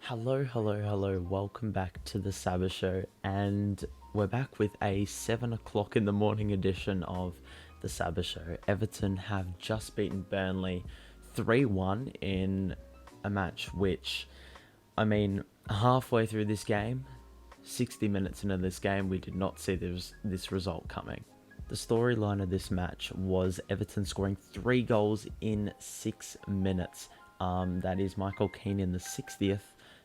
Hello. Welcome back to the Sabbath Show, and we're back with a 7 o'clock in the morning edition of the Sabbath Show. Everton have just beaten Burnley 3-1 in a match which, halfway through this game, 60 minutes into this game, we did not see this result coming. The storyline of this match was Everton scoring 3 goals in 6 minutes. That is Michael Keane in the 60th,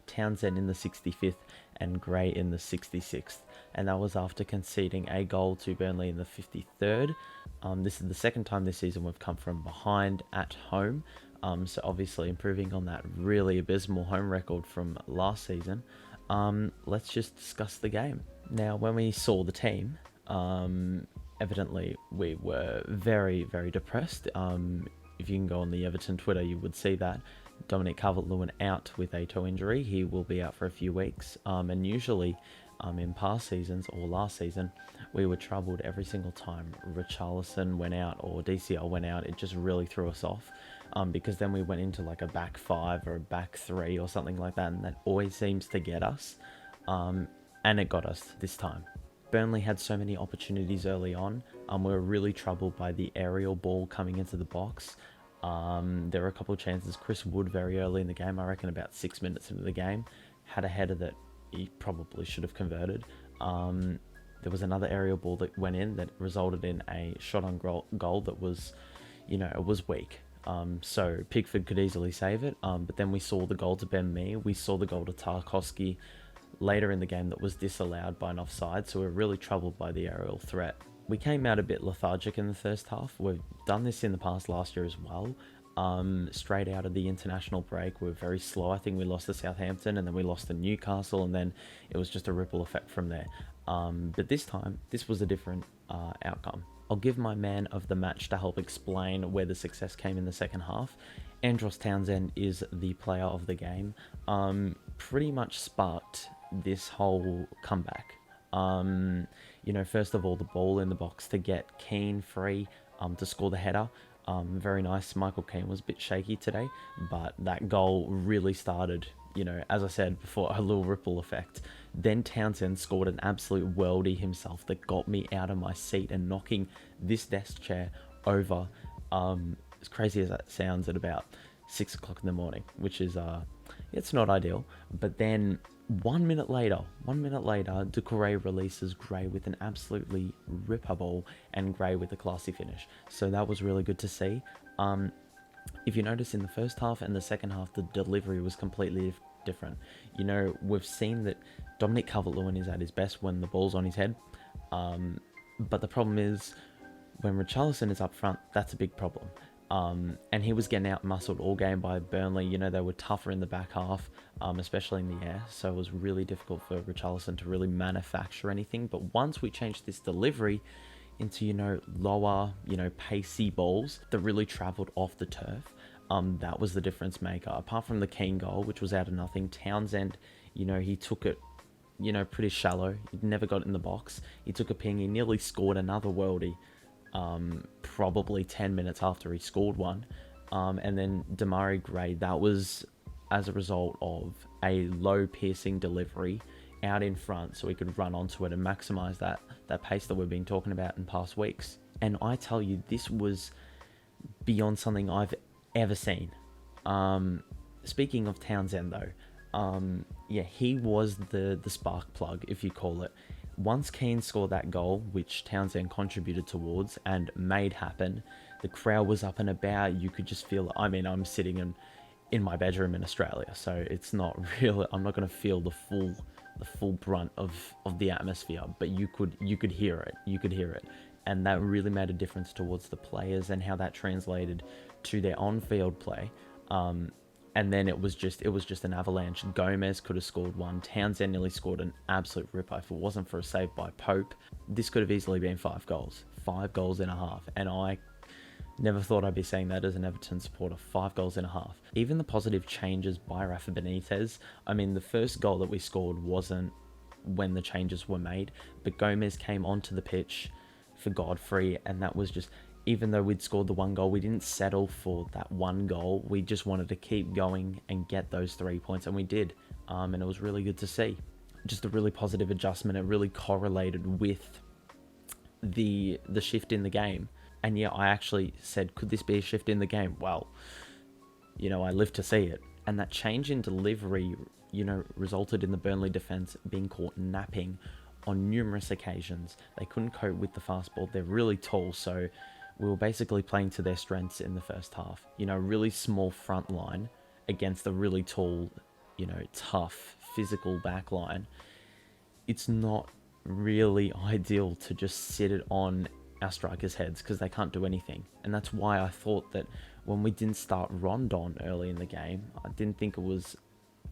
Townsend in the 65th, and Gray in the 66th. And that was after conceding a goal to Burnley in the 53rd. This is the second time this season we've come from behind at home. So obviously improving on that really abysmal home record from last season. Let's just discuss the game. Now, when we saw the team, evidently we were very, very depressed. If you can go on the Everton Twitter, you would see that. Dominic Calvert-Lewin out with a toe injury. He will be out for a few weeks. And usually, in past seasons or last season, we were troubled every single time Richarlison went out or DCL went out. It just really threw us off. Because then we went into like a back five or a back three or something like that. And that always seems to get us. And it got us this time. Burnley had so many opportunities early on. We were really troubled by the aerial ball coming into the box. There were a couple of chances. Chris Wood very early in the game, I reckon about 6 minutes into the game, had a header that he probably should have converted. There was another aerial ball that went in that resulted in a shot on goal that was, it was weak. So Pickford could easily save it. But then we saw the goal to Ben Mee. We saw the goal to Tarkowski later in the game that was disallowed by an offside. So we're really troubled by the aerial threat. We came out a bit lethargic in the first half. We've done this in the past last year as well. Straight out of the international break, we were very slow. I think we lost to Southampton and then we lost to Newcastle, and then it was just a ripple effect from there. But this time, this was a different outcome. I'll give my man of the match to help explain where the success came in the second half. Andros Townsend is the player of the game. Pretty much sparked this whole comeback. First of all, the ball in the box to get Keane free to score the header. Very nice. Michael Keane was a bit shaky today, but that goal really started, as I said before, a little ripple effect. Then Townsend scored an absolute worldie himself that got me out of my seat and knocking this desk chair over. As crazy as that sounds, at about 6 o'clock in the morning, which is, it's not ideal. But then 1 minute later, Doucouré releases Gray with an absolutely ripper ball, and Gray with a classy finish. So that was really good to see. If you notice, in the first half and the second half, the delivery was completely different. We've seen that Dominic Calvert-Lewin is at his best when the ball's on his head. But the problem is, when Richarlison is up front, that's a big problem. And he was getting out-muscled all game by Burnley. They were tougher in the back half, especially in the air. So it was really difficult for Richarlison to really manufacture anything. But once we changed this delivery into, lower, pacey balls that really travelled off the turf, that was the difference maker. Apart from the Keane goal, which was out of nothing, Townsend, he took it, pretty shallow. He never got it in the box. He took a ping. He nearly scored another worldie. Probably 10 minutes after he scored one. And then Demarai Gray, that was as a result of a low piercing delivery out in front, so he could run onto it and maximize that pace that we've been talking about in past weeks. And I tell you, this was beyond something I've ever seen. Speaking of Townsend though, he was the spark plug, if you call it. Once Keane scored that goal, which Townsend contributed towards and made happen, the crowd was up and about. You could just feel it. I'm sitting in my bedroom in Australia, so it's not real. I'm not going to feel the full brunt of the atmosphere, but you could hear it. You could hear it, and that really made a difference towards the players and how that translated to their on-field play. And then it was just an avalanche. Gomez could have scored one. Townsend nearly scored an absolute ripper. If it wasn't for a save by Pope, this could have easily been 5 goals. 5 goals and a half. And I never thought I'd be saying that as an Everton supporter. 5 goals and a half. Even the positive changes by Rafa Benitez. The first goal that we scored wasn't when the changes were made, but Gomez came onto the pitch for Godfrey, and that was just... Even though we'd scored the 1 goal, we didn't settle for that 1 goal. We just wanted to keep going and get those 3 points, and we did. and it was really good to see. Just a really positive adjustment. It really correlated with the shift in the game. And yeah, I actually said, could this be a shift in the game? Well, I lived to see it. And that change in delivery, resulted in the Burnley defence being caught napping on numerous occasions. They couldn't cope with the fast ball. They're really tall, so we were basically playing to their strengths in the first half. Really small front line against a really tall, tough, physical back line. It's not really ideal to just sit it on our strikers' heads because they can't do anything. And that's why I thought that when we didn't start Rondon early in the game, I didn't think it was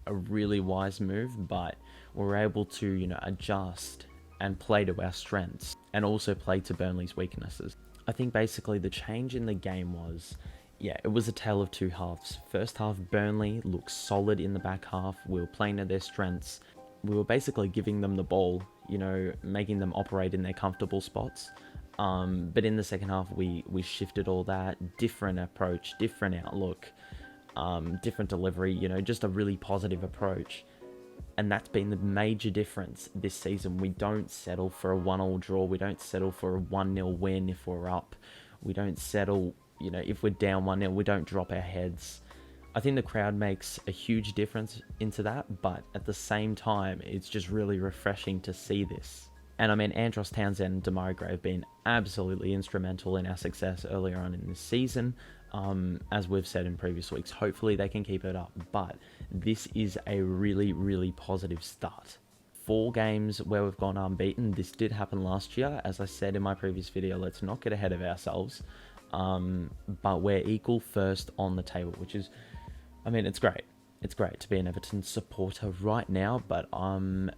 a really wise move, but we were able to, adjust and play to our strengths and also play to Burnley's weaknesses. I think basically the change in the game was, it was a tale of two halves. First half, Burnley looked solid in the back half. We were playing to their strengths. We were basically giving them the ball, making them operate in their comfortable spots. But in the second half, we shifted all that. Different approach, different outlook, different delivery, just a really positive approach. And that's been the major difference this season. We don't settle for a 1-1 draw. We don't settle for a 1-0 win if we're up. We don't settle, if we're down 1-0, we don't drop our heads. I think the crowd makes a huge difference into that, but at the same time, it's just really refreshing to see this. And I mean, Andros Townsend and Demarai Gray have been absolutely instrumental in our success earlier on in this season. As we've said in previous weeks, hopefully they can keep it up, but this is a really, really positive start. 4 games where we've gone unbeaten. This did happen last year. As I said in my previous video, let's not get ahead of ourselves. But we're equal first on the table, which is, it's great. It's great to be an Everton supporter right now, but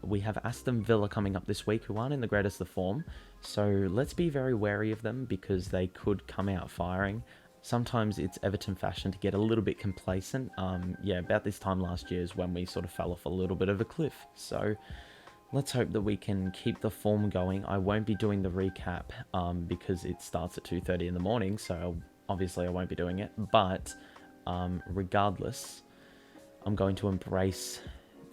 we have Aston Villa coming up this week, who aren't in the greatest of form. So let's be very wary of them because they could come out firing. Sometimes it's Everton fashion to get a little bit complacent. About this time last year is when we sort of fell off a little bit of a cliff. So let's hope that we can keep the form going. I won't be doing the recap because it starts at 2:30 in the morning, so obviously I won't be doing it. But regardless, I'm going to embrace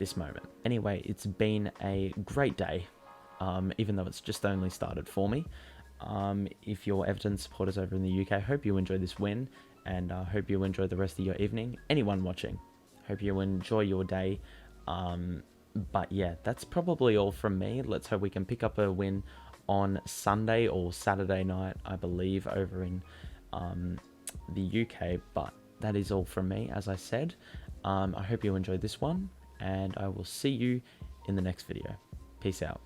this moment. Anyway, it's been a great day, even though it's just only started for me. If you're Everton supporters over in the UK, hope you enjoy this win, and I hope you enjoy the rest of your evening. Anyone watching, hope you enjoy your day. But yeah, that's probably all from me. Let's hope we can pick up a win on Sunday or Saturday night, I believe, over in the UK. But that is all from me, as I said. I hope you enjoyed this one, and I will see you in the next video. Peace out.